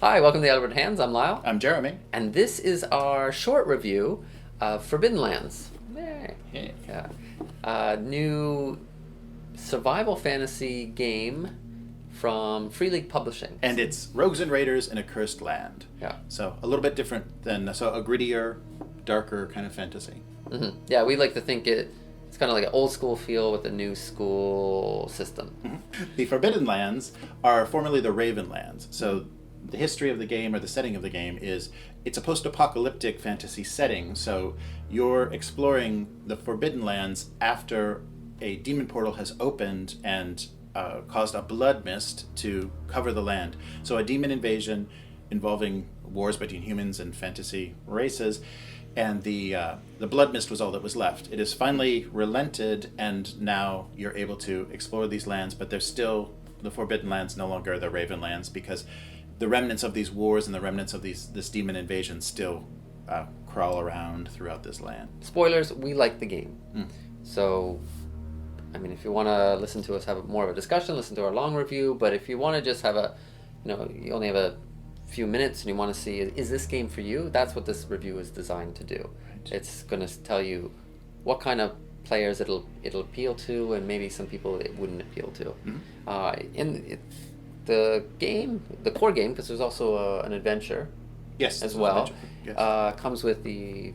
Hi, welcome to the Albert Hands. I'm Lyle. I'm Jeremy. And this is our short review of Forbidden Lands. Hey. Yeah. New survival fantasy game from Free League Publishing. And it's Rogues and Raiders in a Cursed Land. Yeah. So a little bit different than, a grittier, darker kind of fantasy. Mm-hmm. Yeah, we like to think it's kind of like an old school feel with a new school system. Mm-hmm. The Forbidden Lands are formerly the Raven Lands. So the history of the game, or the setting of the game, is it's a post-apocalyptic fantasy setting. So you're exploring the Forbidden Lands after a demon portal has opened and caused a blood mist to cover the land. So a demon invasion involving wars between humans and fantasy races, and the blood mist was all that was left. It is finally relented, and now you're able to explore these lands, but there's still the Forbidden Lands, no longer the Raven Lands, because the remnants of these wars and the remnants of this demon invasion still crawl around throughout this land. Spoilers, we like the game. So, I mean, if you want to listen to us have more of a discussion, listen to our long review. But if you want to just have you only have a few minutes and you want to see, is this game for you? That's what this review is designed to do. Right. It's going to tell you what kind of players it'll appeal to, and maybe some people it wouldn't appeal to. The game, the core game, because there's also an adventure, yes, as well, yes. Comes with the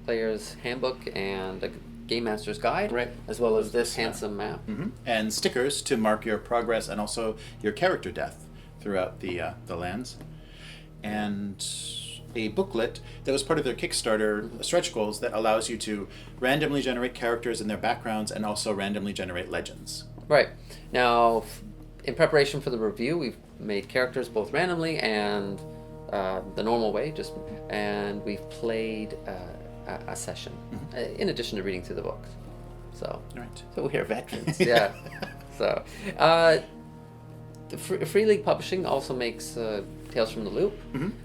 player's handbook and a game master's guide, right, as well as this handsome map, and stickers to mark your progress and also your character death throughout the lands, and a booklet that was part of their Kickstarter stretch goals that allows you to randomly generate characters and their backgrounds, and also randomly generate legends. Right. Now, in preparation for the review, we've made characters both randomly and the normal way, and we've played a session in addition to reading through the books. So, right. So we're veterans. Yeah. So, the Free League Publishing also makes Tales from the Loop,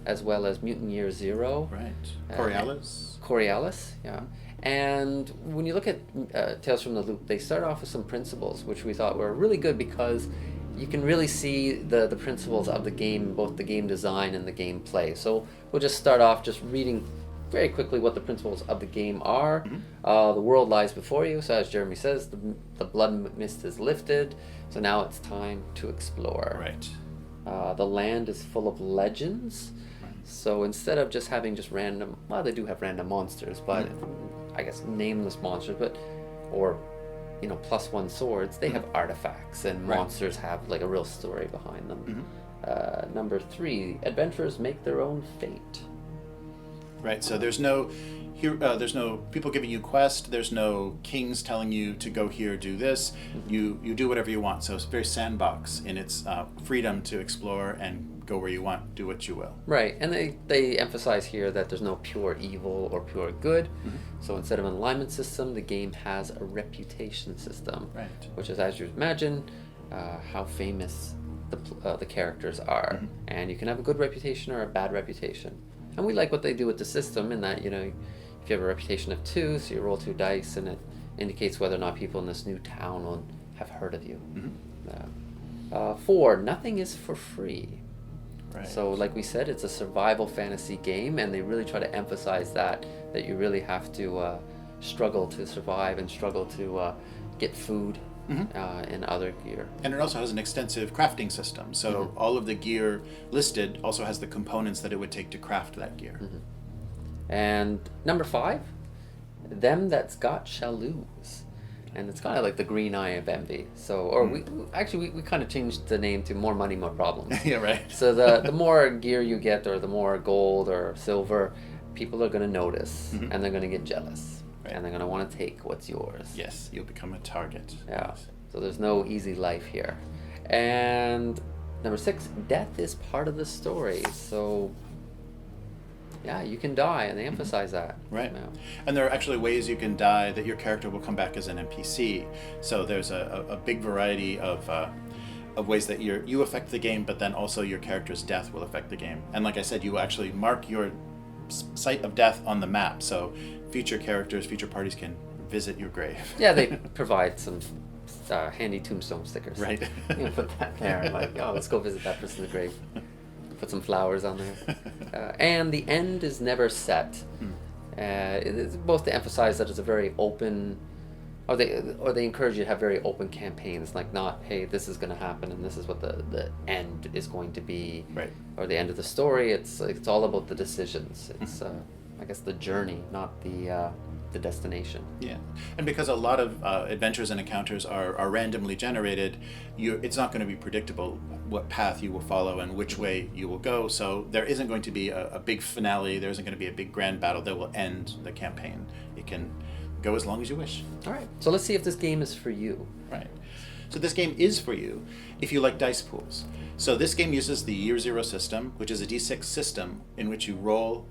as well as Mutant Year Zero. Right. Coriolis, yeah. And when you look at Tales from the Loop, they start off with some principles, which we thought were really good because you can really see the principles of the game, both the game design and the game play. So we'll just start off just reading very quickly what the principles of the game are. The world lies before you, so as Jeremy says, the blood mist is lifted, so now it's time to explore. Right. The land is full of legends, so instead of just having random, well, they do have random monsters, but I guess nameless monsters, or +1 swords, they have artifacts, and monsters have like a real story behind them. Number 3, adventurers make their own fate. Right, so there's no people giving you quests, there's no kings telling you to go here, do this. You do whatever you want, so it's very sandbox in its freedom to explore and go where you want, do what you will. Right, and they emphasize here that there's no pure evil or pure good. So instead of an alignment system, the game has a reputation system, right, which is, as you imagine, how famous the characters are. And you can have a good reputation or a bad reputation. And we like what they do with the system in that, if you have a reputation of 2, so you roll 2 dice, and it indicates whether or not people in this new town will have heard of you. 4, nothing is for free. Right. So like we said, it's a survival fantasy game, and they really try to emphasize that you really have to struggle to survive and struggle to get food and other gear. And it also has an extensive crafting system, so all of the gear listed also has the components that it would take to craft that gear. And number 5, them that's got shall lose. And it's kind of like the green eye of envy. So, or we kind of changed the name to more money, more problems. Yeah, right. So the more gear you get, or the more gold or silver, people are going to notice, and they're going to get jealous, and they're going to want to take what's yours. Yes, you'll become a target. Yeah. So there's no easy life here. And number 6, death is part of the story. So yeah, you can die, and they emphasize that. Right. Yeah. And there are actually ways you can die that your character will come back as an NPC. So there's a big variety of ways that you affect the game, but then also your character's death will affect the game. And like I said, you will actually mark your site of death on the map, so future parties can visit your grave. Yeah, they provide some handy tombstone stickers. Right. You know, put that there and like, oh, let's go visit that person in the grave. put some flowers on there. And the end is never set. It's both to emphasize that it's a very open, or they encourage you to have very open campaigns, like not, hey, this is going to happen and this is what the end is going to be, right, or the end of the story. It's all about the decisions. It's I guess the journey, not the destination. Yeah, and because a lot of adventures and encounters are randomly generated, it's not going to be predictable what path you will follow and which way you will go. So there isn't going to be a big finale. There isn't going to be a big grand battle that will end the campaign. It can go as long as you wish. All right. So let's see if this game is for you. Right. So this game is for you if you like dice pools. So this game uses the Year Zero system, which is a D6 system in which you roll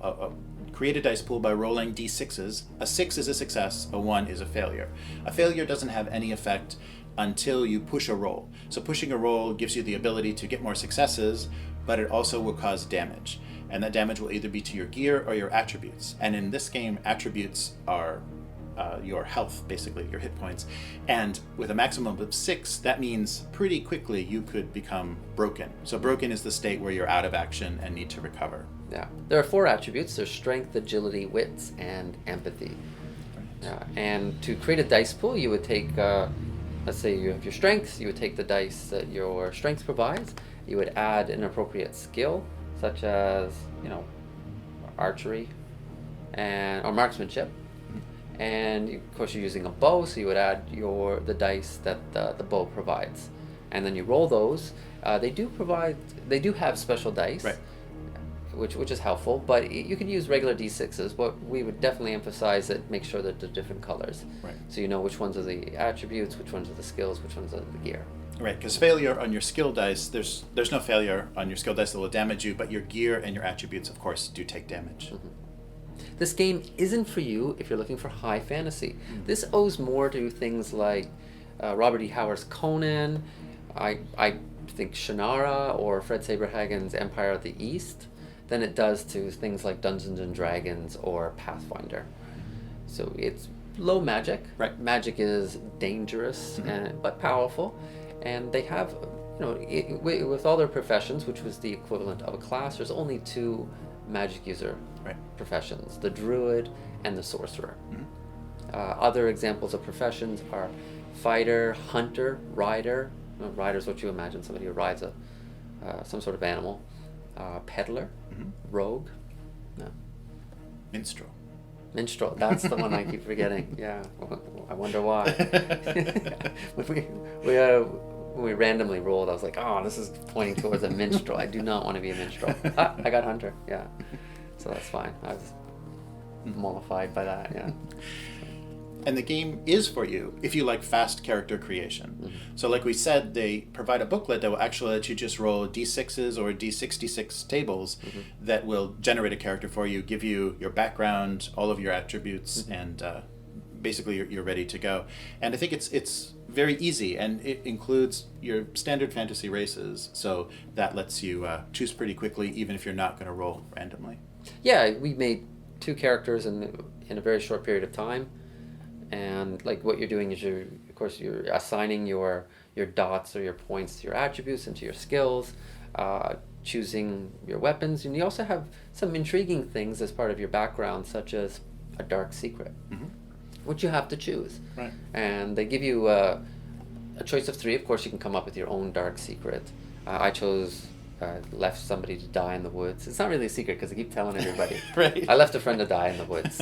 create a dice pool by rolling d6s. A 6 is a success, a 1 is a failure. A failure doesn't have any effect until you push a roll. So pushing a roll gives you the ability to get more successes, but it also will cause damage. And that damage will either be to your gear or your attributes. And in this game, attributes are your health, basically, your hit points. And with a maximum of 6, that means pretty quickly you could become broken. So broken is the state where you're out of action and need to recover. Yeah. There are 4 attributes. There's strength, agility, wits, and empathy. Right. And to create a dice pool, you would take, let's say you have your strength, you would take the dice that your strength provides, you would add an appropriate skill, such as, archery or marksmanship. And of course you're using a bow, so you would add the dice that the bow provides, and then you roll those. They do have special dice, right, which is helpful, but you can use regular d6s, but we would definitely emphasize that make sure that they're different colors, right, so you know which ones are the attributes, which ones are the skills, which ones are the gear. Right, because failure on your skill dice, there's no failure on your skill dice that will damage you, but your gear and your attributes, of course, do take damage. Mm-hmm. This game isn't for you if you're looking for high fantasy. This owes more to things like Robert E. Howard's Conan, I think Shannara or Fred Saberhagen's Empire of the East, than it does to things like Dungeons and Dragons or Pathfinder. So it's low magic. Right. Magic is dangerous but powerful, and they have, with all their professions, which was the equivalent of a class, there's only 2 magic user professions, the druid and the sorcerer. Other examples of professions are fighter, hunter, rider. Rider is what you imagine, somebody who rides some sort of animal. Peddler, rogue, minstrel, that's the one I keep forgetting. Yeah, I wonder why. When we randomly rolled, I was like, oh, this is pointing towards a minstrel. I do not want to be a minstrel. I got hunter, yeah. So that's fine. I was mollified by that, yeah. And the game is for you if you like fast character creation. So like we said, they provide a booklet that will actually let you just roll D6s or D66 tables that will generate a character for you, give you your background, all of your attributes, and basically you're ready to go. And I think it's very easy, and it includes your standard fantasy races, so that lets you choose pretty quickly, even if you're not going to roll randomly. Yeah, we made 2 characters in a very short period of time, and like what you're doing is you're assigning your dots or your points to your attributes and to your skills, choosing your weapons, and you also have some intriguing things as part of your background, such as a dark secret, which you have to choose. Right. And they give you a choice of 3. Of course, you can come up with your own dark secret. I chose left somebody to die in the woods. It's not really a secret because I keep telling everybody. Right. I left a friend to die in the woods.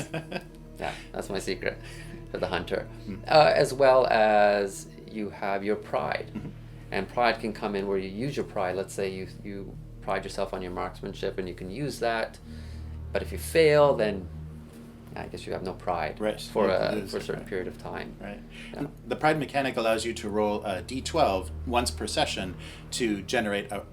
Yeah, that's my secret for the hunter. As well as you have your pride. And pride can come in where you use your pride. Let's say you pride yourself on your marksmanship and you can use that. But if you fail, then I guess you have no pride for a certain period of time. Right. Yeah. The pride mechanic allows you to roll a d12 once per session to generate an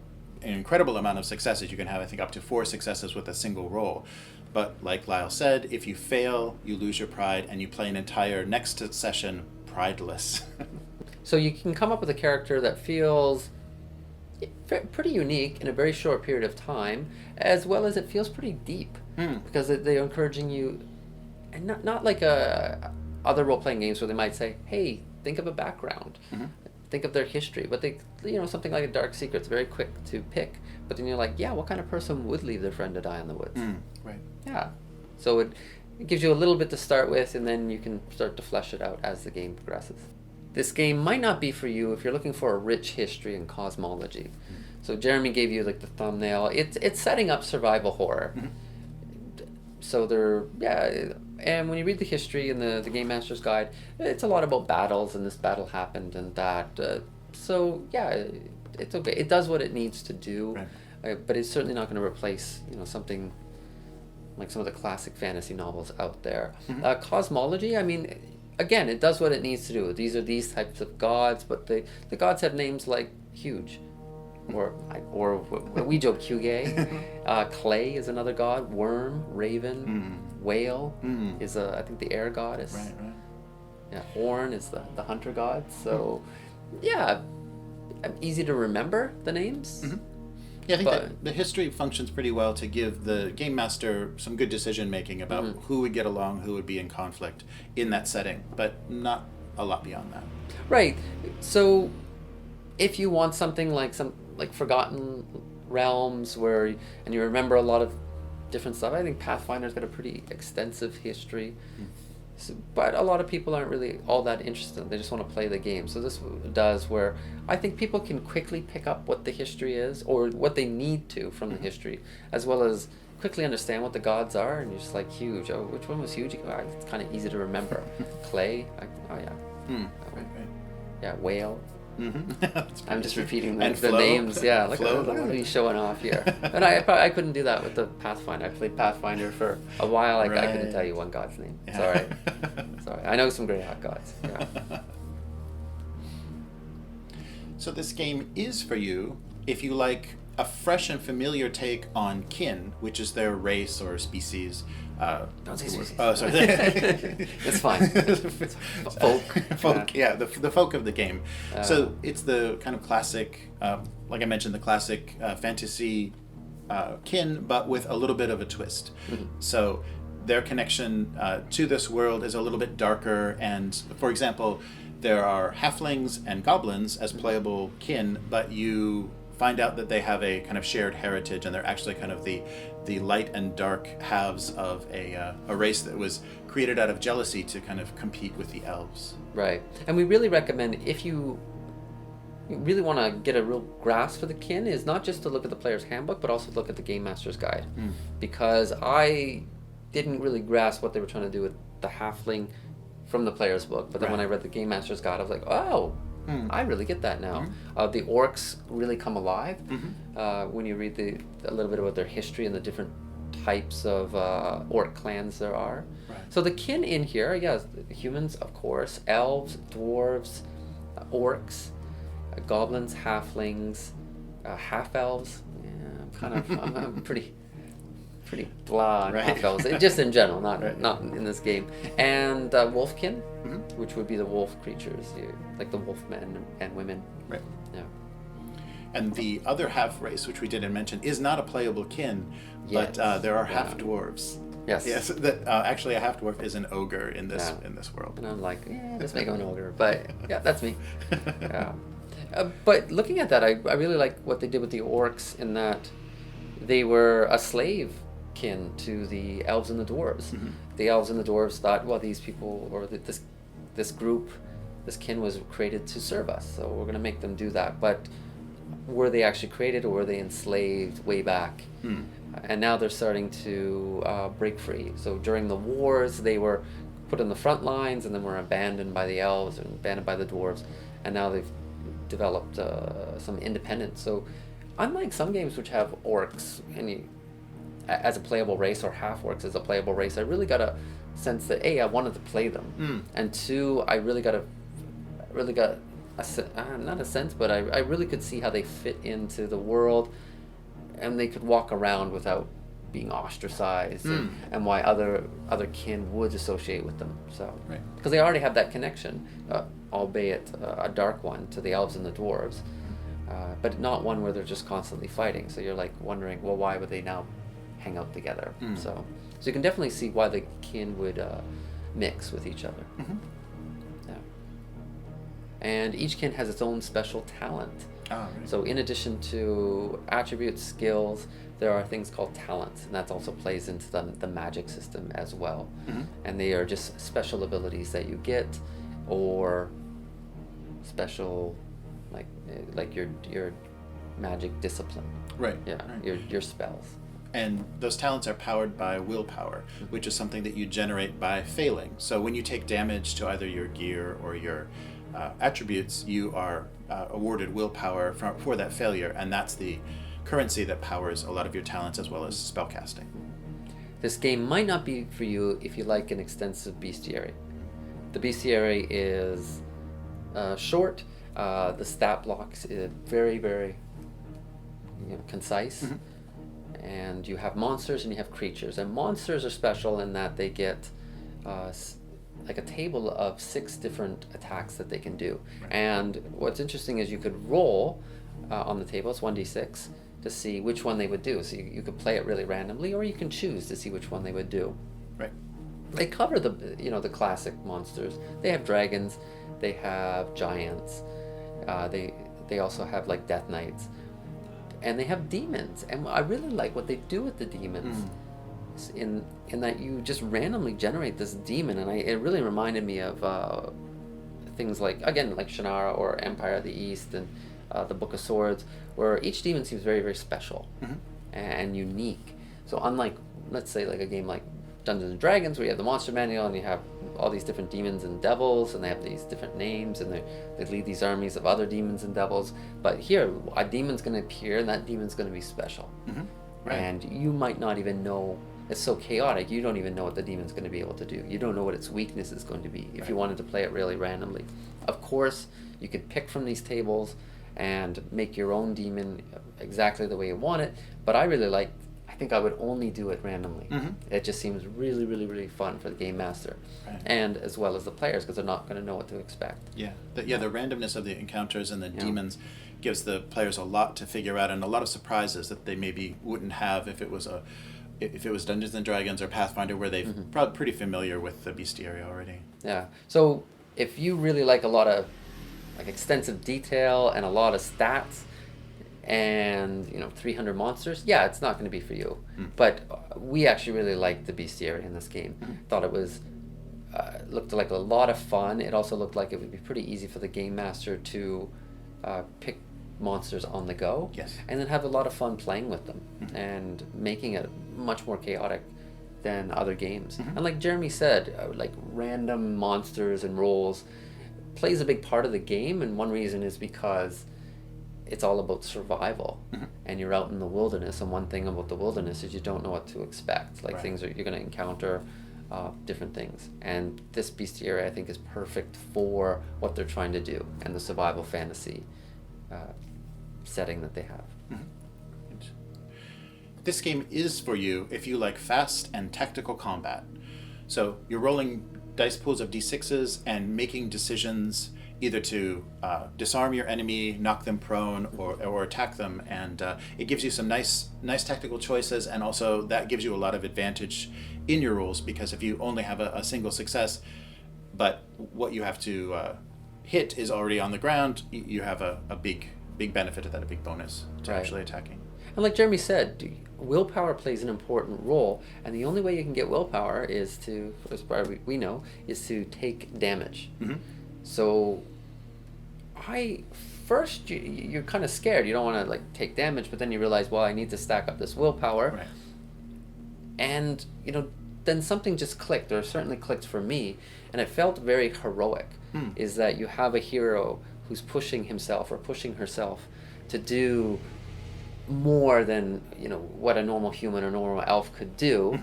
incredible amount of successes. You can have, I think, up to 4 successes with a single roll. But like Lyle said, if you fail, you lose your pride and you play an entire next session prideless. So you can come up with a character that feels pretty unique in a very short period of time, as well as it feels pretty deep, because they're encouraging you, and not like other role-playing games where they might say, hey, think of a background. think of their history, but they, something like a dark secret's very quick to pick. But then you're like, yeah, what kind of person would leave their friend to die in the woods? Right. Yeah. So it gives you a little bit to start with, and then you can start to flesh it out as the game progresses. This game might not be for you if you're looking for a rich history and cosmology. So Jeremy gave you like the thumbnail. It's setting up survival horror. So and when you read the history and the Game Master's Guide, it's a lot about battles, and this battle happened and that. So yeah, it's okay. It does what it needs to do, but it's certainly not going to replace something like some of the classic fantasy novels out there. Cosmology, I mean, again, it does what it needs to do. These are these types of gods, but the gods have names like Huge, or we joke Huge. Clay is another god. Worm, Raven, Whale is I think the air goddess. Right. Yeah, Horn is the hunter god. So yeah, easy to remember the names. Yeah, I think that the history functions pretty well to give the game master some good decision making about who would get along, who would be in conflict in that setting, but not a lot beyond that. Right. So if you want something like Forgotten Realms and you remember a lot of different stuff, I think Pathfinder's got a pretty extensive history. So, but a lot of people aren't really all that interested. They just want to play the game. So this does where I think people can quickly pick up what the history is, or what they need to from the history, as well as quickly understand what the gods are. And you're just like, Huge. Oh, which one was Huge? It's kind of easy to remember. Clay. Yeah, Whale. I'm just repeating the names. Yeah, look at me showing off here. And I couldn't do that with the Pathfinder. I played Pathfinder for a while. I couldn't tell you one god's name. Sorry. I know some great hot gods. Yeah. So this game is for you if you like a fresh and familiar take on kin, which is their race or species. Don't say species. Oh, sorry. It's fine. Folk. Yeah, the folk of the game. So it's the kind of classic, like I mentioned, the classic fantasy kin, but with a little bit of a twist. So their connection to this world is a little bit darker, and for example, there are halflings and goblins as playable kin, but you find out that they have a kind of shared heritage, and they're actually kind of the light and dark halves of a race that was created out of jealousy to kind of compete with the elves. Right. And we really recommend, if you really want to get a real grasp for the kin, is not just to look at the player's handbook, but also look at the Game Master's Guide. Because I didn't really grasp what they were trying to do with the halfling from the player's book, but then when I read the Game Master's Guide, I was like, oh, I really get that now. The orcs really come alive when you read a little bit about their history and the different types of orc clans there are. So the kin in here, humans, of course, elves, dwarves, orcs, goblins, halflings, half-elves. Yeah, I'm pretty blah on half-elves, just in general, not in this game. And wolfkin, which would be the wolf creatures, like the wolf men and women. Right. Yeah. And the other half race, which we didn't mention, is not a playable kin, but there are half dwarves. Yes. That actually a half dwarf is an ogre in this world. And I'm like, let's make him an ogre, but that's me. But looking at that, I really like what they did with the orcs, in that they were a slave kin to the elves and the dwarves. The elves and the dwarves thought, well, these people, or this group, this kin was created to serve us, so we're going to make them do that. But were they actually created, or were they enslaved way back? And now they're starting to break free. So during the wars, they were put in the front lines, and then were abandoned by the elves and abandoned by the dwarves, and now they've developed some independence. So unlike some games which have orcs as a playable race, or half orcs as a playable race, I really got a sense that A, I wanted to play them, and two, I really got not a sense, but I really could see how they fit into the world, and they could walk around without being ostracized, and why other kin would associate with them. So because they already have that connection, albeit a dark one, to the elves and the dwarves, but not one where they're just constantly fighting. So you're like wondering, well, why would they now hang out together? So you can definitely see why the kin would mix with each other. and each kin has its own special talent. Oh, right. So in addition to attributes, skills, there are things called talents, and that also plays into the magic system as well. Mhm. And they are just special abilities that you get, or special, like your magic discipline. Right. Yeah, Right. your spells. And those talents are powered by willpower, which is something that you generate by failing. So when you take damage to either your gear or your attributes, you are awarded willpower for that failure, and that's the currency that powers a lot of your talents as well as spellcasting. This game might not be for you if you like an extensive bestiary. The bestiary is short. The stat blocks is very, very concise. Mm-hmm. And you have monsters and you have creatures. And monsters are special in that they get like a table of 6 different attacks that they can do. Right. And what's interesting is you could roll on the table, it's 1d6, to see which one they would do. So you could play it really randomly, or you can choose to see which one they would do. Right. They cover the classic monsters. They have dragons, they have giants, they also have like death knights, and they have demons. And I really like what they do with the demons. In that you just randomly generate this demon, and it really reminded me of things like Shannara or Empire of the East and the Book of Swords, where each demon seems very, very special and unique. So unlike, let's say, like a game like Dungeons and Dragons, where you have the monster manual and you have all these different demons and devils, and they have these different names, and they lead these armies of other demons and devils. But here, a demon's going to appear, and that demon's going to be special. Right. And you might not even know. It's so chaotic, you don't even know what the demon's going to be able to do. You don't know what its weakness is going to be if you wanted to play it really randomly. Of course, you could pick from these tables and make your own demon exactly the way you want it, but I think I would only do it randomly. It just seems really, really, really fun for the game master, and as well as the players, because they're not going to know what to expect. The randomness of the encounters and the demons gives the players a lot to figure out, and a lot of surprises that they maybe wouldn't have if it was Dungeons and Dragons or Pathfinder, where they've probably pretty familiar with the bestiary already. Yeah. So if you really like a lot of extensive detail and a lot of stats and 300 monsters, it's not going to be for you. But we actually really liked the bestiary in this game. Thought it was looked like a lot of fun. It also looked like it would be pretty easy for the game master to pick monsters on the go, and then have a lot of fun playing with them and making it much more chaotic than other games. And like Jeremy said, like random monsters and rolls plays a big part of the game, and one reason is because it's all about survival, and you're out in the wilderness, and one thing about the wilderness is you don't know what to expect. Like things you're going to encounter different things, and this bestiary I think is perfect for what they're trying to do and the survival fantasy setting that they have. This game is for you if you like fast and tactical combat. So you're rolling dice pools of d6s and making decisions either to disarm your enemy, knock them prone, or attack them, and it gives you some nice tactical choices, and also that gives you a lot of advantage in your rolls, because if you only have a single success, but what you have to hit is already on the ground, you have a big benefit of that, a big bonus to actually attacking. And like Jeremy said, willpower plays an important role, and the only way you can get willpower is to, as far as we know, is to take damage. So you're kind of scared. You don't want to take damage, but then you realize, well, I need to stack up this willpower. And then something just clicked, or certainly clicked for me, and it felt very heroic. Is that you have a hero who's pushing himself or pushing herself to do more than what a normal human or normal elf could do,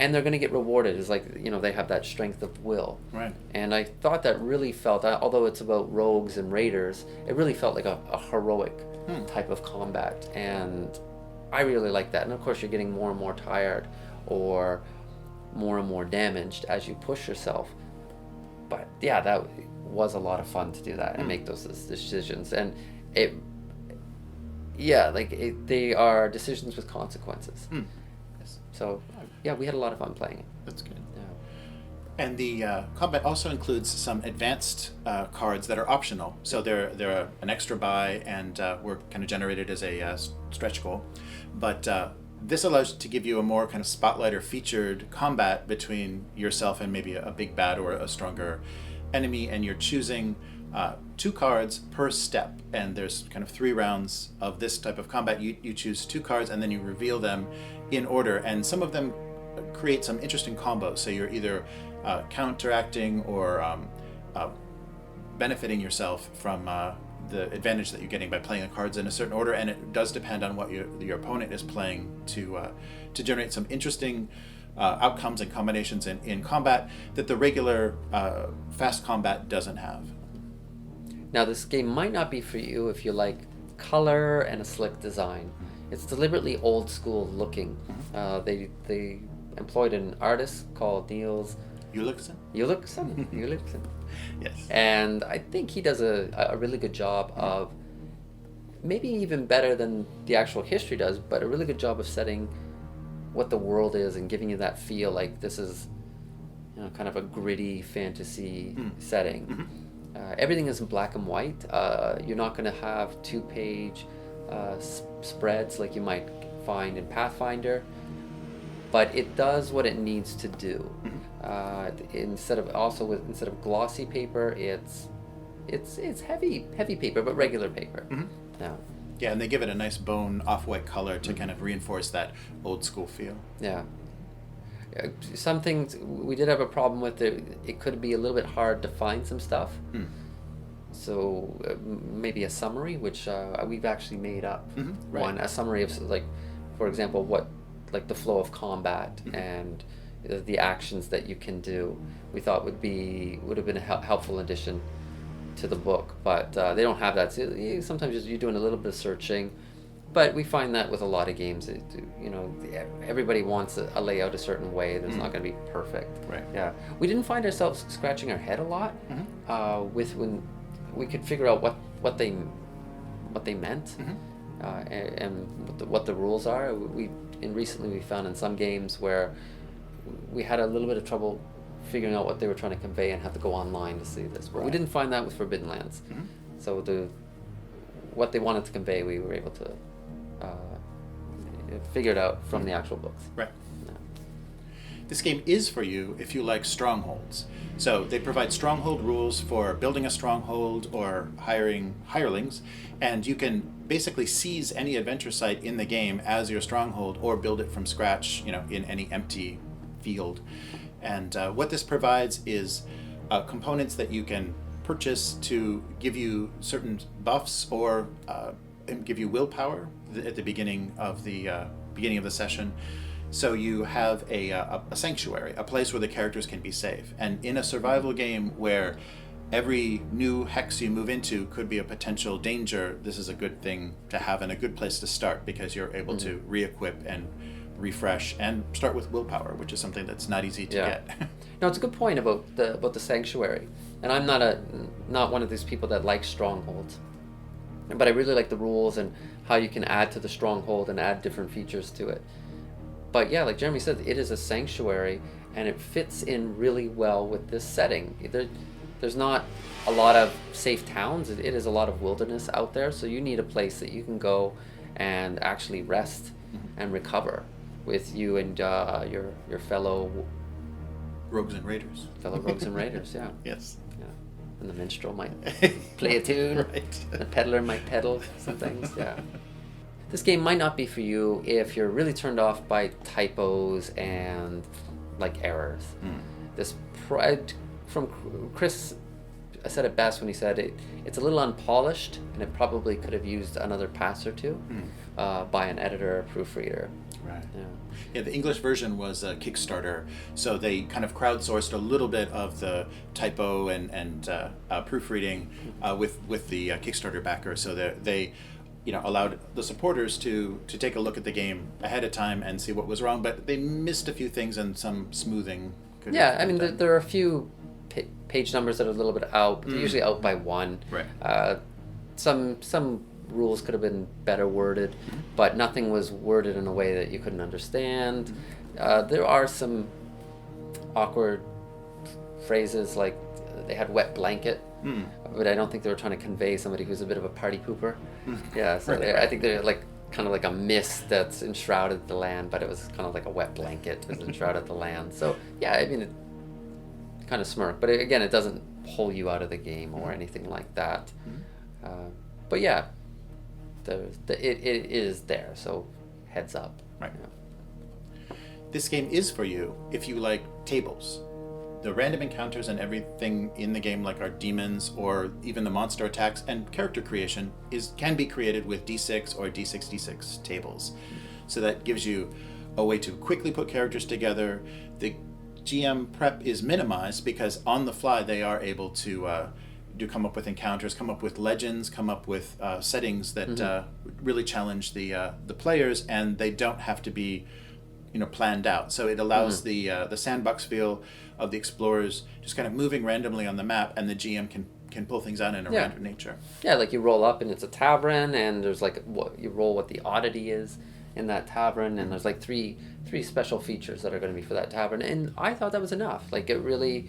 and they're going to get rewarded. It's like they have that strength of will. And I thought that really felt, although it's about rogues and raiders, it really felt like a heroic type of combat, and I really like that. And of course you're getting more and more tired or more and more damaged as you push yourself, but that was a lot of fun to do that and make those decisions. And they are decisions with consequences. So we had a lot of fun playing it. That's good. And the combat also includes some advanced cards that are optional. So they're an extra buy and were kind of generated as a stretch goal. But this allows to give you a more kind of spotlight or featured combat between yourself and maybe a big bad or a stronger enemy. And you're choosing 2 cards per step. And there's kind of 3 rounds of this type of combat. You choose 2 cards and then you reveal them in order. And some of them create some interesting combos. So you're either counteracting or benefiting yourself from the advantage that you're getting by playing the cards in a certain order, and it does depend on what your opponent is playing to generate some interesting outcomes and combinations in combat that the regular fast combat doesn't have. Now, this game might not be for you if you like color and a slick design. It's deliberately old school looking. They employed an artist called Niels Ulrichsen? Ulrichsen. Yes. And I think he does a really good job of, maybe even better than the actual history does, but a really good job of setting what the world is and giving you that feel like this is, kind of a gritty fantasy setting. Everything is in black and white. You're not going to have 2-page spreads like you might find in Pathfinder, but it does what it needs to do. Instead of glossy paper, it's heavy paper, but regular paper. Yeah, and they give it a nice bone off-white color to kind of reinforce that old school feel. Yeah. Some things we did have a problem with. It could be a little bit hard to find some stuff. So maybe a summary, which we've actually made up. Right. A summary of, like, for example, the flow of combat and the actions that you can do. We thought would have been a helpful addition to the book, but they don't have that. So sometimes you're doing a little bit of searching, but we find that with a lot of games, everybody wants a layout a certain way. There's not going to be perfect. Right. Yeah, we didn't find ourselves scratching our head a lot with when we could figure out what they meant and what the rules are. Recently we found in some games where we had a little bit of trouble figuring out what they were trying to convey and have to go online to see this. But we didn't find that with Forbidden Lands. So what they wanted to convey, we were able to figure it out from the actual books. Right. This game is for you if you like Strongholds. So they provide stronghold rules for building a stronghold or hiring hirelings, and you can basically seize any adventure site in the game as your stronghold or build it from scratch, in any empty field. And what this provides is components that you can purchase to give you certain buffs or give you willpower at the beginning of the session. So you have a sanctuary, a place where the characters can be safe. And in a survival game where every new hex you move into could be a potential danger, this is a good thing to have and a good place to start, because you're able to re-equip and refresh and start with willpower, which is something that's not easy to get. No, it's a good point about the sanctuary. And I'm not one of these people that likes strongholds, but I really like the rules and how you can add to the stronghold and add different features to it. But yeah, like Jeremy said, it is a sanctuary, and it fits in really well with this setting. There's not a lot of safe towns. It is a lot of wilderness out there, so you need a place that you can go and actually rest and recover with you and your fellow rogues and raiders. Yeah. Yes. Yeah. And the minstrel might play a tune. Right. The peddler might peddle some things. Yeah. This game might not be for you if you're really turned off by typos and errors. From Chris said it best when he said it's a little unpolished, and it probably could have used another pass or two by an editor or proofreader. Right. Yeah, the English version was a Kickstarter, so they kind of crowdsourced a little bit of the typo and proofreading with the Kickstarter backer, so that they allowed the supporters to take a look at the game ahead of time and see what was wrong, but they missed a few things and some smoothing. There are a few page numbers that are a little bit out, but they're usually out by one. Right. Some rules could have been better worded, but nothing was worded in a way that you couldn't understand. There are some awkward phrases like they had wet blanket, but I don't think they were trying to convey somebody who's a bit of a party pooper. Yeah, so I think they're like kind of like a mist that's enshrouded the land, but it was kind of like a wet blanket that enshrouded the land. So yeah, I mean, it kind of smirk, but again, it doesn't pull you out of the game or anything like that. But yeah, it is there, so heads up. Right. Yeah. This game is for you if you like tables. The random encounters and everything in the game, like our demons or even the monster attacks and character creation, can be created with D6 or D6 tables. So that gives you a way to quickly put characters together. The GM prep is minimized because on the fly they are able to come up with encounters, come up with legends, come up with settings that really challenge the players, and they don't have to be planned out. So it allows the sandbox feel of the explorers just kind of moving randomly on the map, and the GM can pull things out in a random nature. Yeah, like you roll up and it's a tavern, and there's like you roll what the oddity is in that tavern, and there's like three special features that are going to be for that tavern, and I thought that was enough. Like it really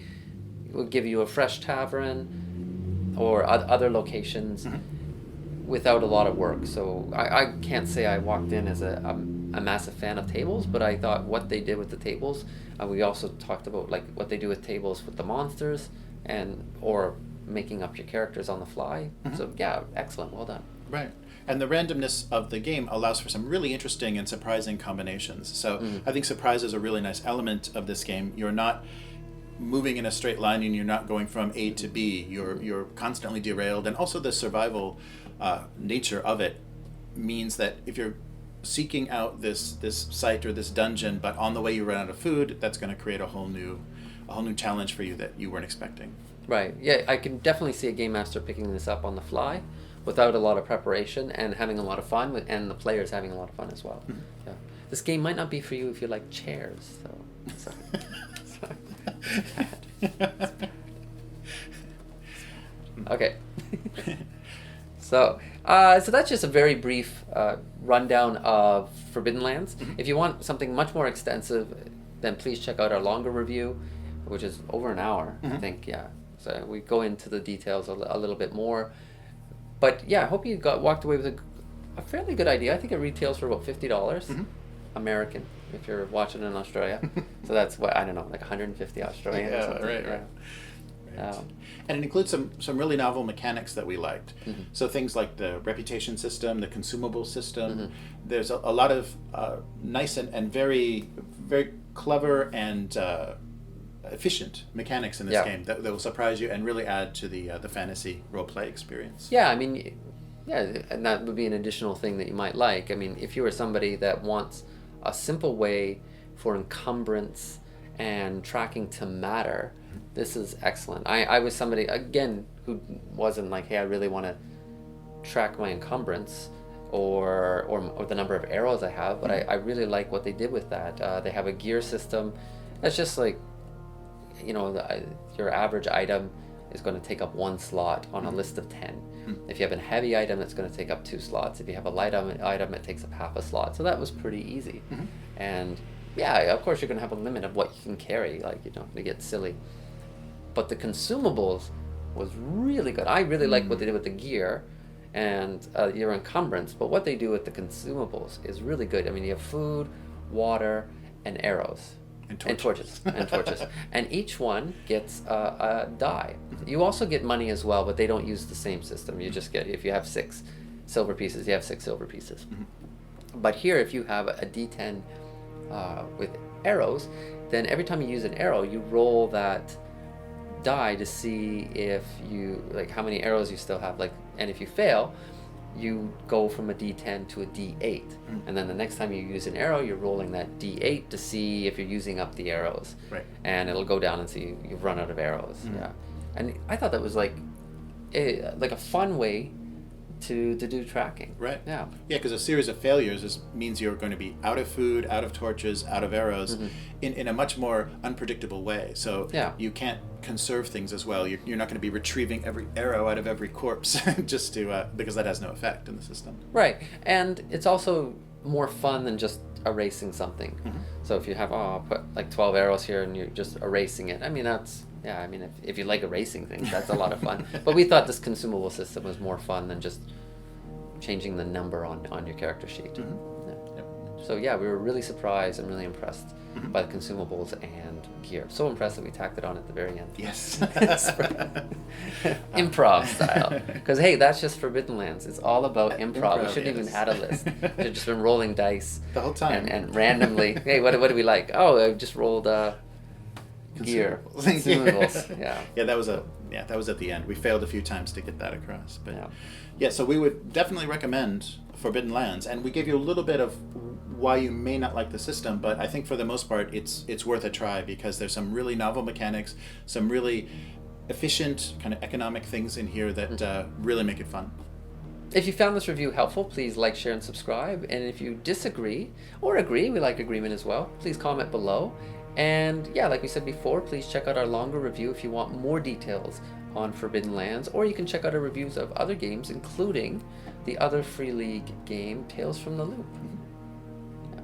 would give you a fresh tavern or other locations without a lot of work. So I can't say I walked in as a massive fan of tables, but I thought what they did with the tables, we also talked about like what they do with tables with the monsters or making up your characters on the fly. So yeah, excellent, well done. Right. And the randomness of the game allows for some really interesting and surprising combinations. So I think surprise is a really nice element of this game. You're not moving in a straight line and you're not going from A to B. You're constantly derailed, and also the survival nature of it means that if you're seeking out this site or this dungeon, but on the way you run out of food, that's going to create a whole new challenge for you that you weren't expecting. Right. Yeah, I can definitely see a game master picking this up on the fly without a lot of preparation and having a lot of fun and the players having a lot of fun as well. Yeah. This game might not be for you if you like chairs, so it's bad. Okay. So that's just a very brief rundown of Forbidden Lands. If you want something much more extensive, then please check out our longer review, which is over an hour, I think. Yeah. So we go into the details a little bit more. But yeah, I hope you walked away with a fairly good idea. I think it retails for about $50 American if you're watching in Australia. So that's what, I don't know, like 150 Australian or something. Right. And it includes some really novel mechanics that we liked. So things like the reputation system, the consumable system. There's a lot of nice and very, very clever and efficient mechanics in this game that will surprise you and really add to the fantasy roleplay experience. Yeah, I mean, and that would be an additional thing that you might like. I mean, if you are somebody that wants a simple way for encumbrance and tracking to matter, this is excellent. I was somebody, again, who wasn't like, hey, I really want to track my encumbrance or the number of arrows I have, but I really like what they did with that. They have a gear system that's just like, your average item is going to take up 1 slot on a list of 10. If you have a heavy item, it's going to take up 2 slots. If you have a light item, it takes up half a slot. So that was pretty easy. And yeah, of course you're going to have a limit of what you can carry, like, to get silly. But the consumables was really good. I really like what they did with the gear and your encumbrance, but what they do with the consumables is really good. I mean, you have food, water, and arrows. And torches. And each one gets a die. You also get money as well, but they don't use the same system. You just get, if you have 6 silver pieces, you have 6 silver pieces. But here, if you have a D10 with arrows, then every time you use an arrow, you roll that die to see if you, like, how many arrows you still have. Like, and if you fail, you go from a D10 to a D8. And then the next time you use an arrow, you're rolling that D8 to see if you're using up the arrows. Right. And it'll go down and see you've run out of arrows. Yeah. And I thought that was like a fun way to do tracking. Right. Yeah. Yeah, because a series of failures means you're going to be out of food, out of torches, out of arrows in a much more unpredictable way. So you can't conserve things as well. You're not going to be retrieving every arrow out of every corpse just to because that has no effect in the system. Right. And it's also more fun than just erasing something. So if you have, I'll put like 12 arrows here and you're just erasing it. I mean, that's Yeah, I mean, if you like erasing things, that's a lot of fun. But we thought this consumable system was more fun than just changing the number on your character sheet. Mm-hmm. Yeah. Yep. So yeah, we were really surprised and really impressed Mm-hmm. by the consumables and gear. So impressed that we tacked it on at the very end. Yes. Improv style. Because hey, that's just Forbidden Lands. It's all about improv. We Improv, shouldn't even yes. add a list. We should have just been rolling dice The whole time. and randomly. Hey, what do we like? Oh, I just rolled gear. Consumables. Yeah. Yeah, that was at the end. We failed a few times to get that across, but Yeah. yeah. So we would definitely recommend Forbidden Lands, and we gave you a little bit of why you may not like the system, but I think for the most part, it's worth a try because there's some really novel mechanics, some really efficient kind of economic things in here that really make it fun. If you found this review helpful, please like, share, and subscribe. And if you disagree or agree, we like agreement as well, please comment below. And yeah, like we said before, please check out our longer review if you want more details on Forbidden Lands, or you can check out our reviews of other games, including the other Free League game, Tales from the Loop. Yeah.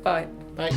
Bye. Bye.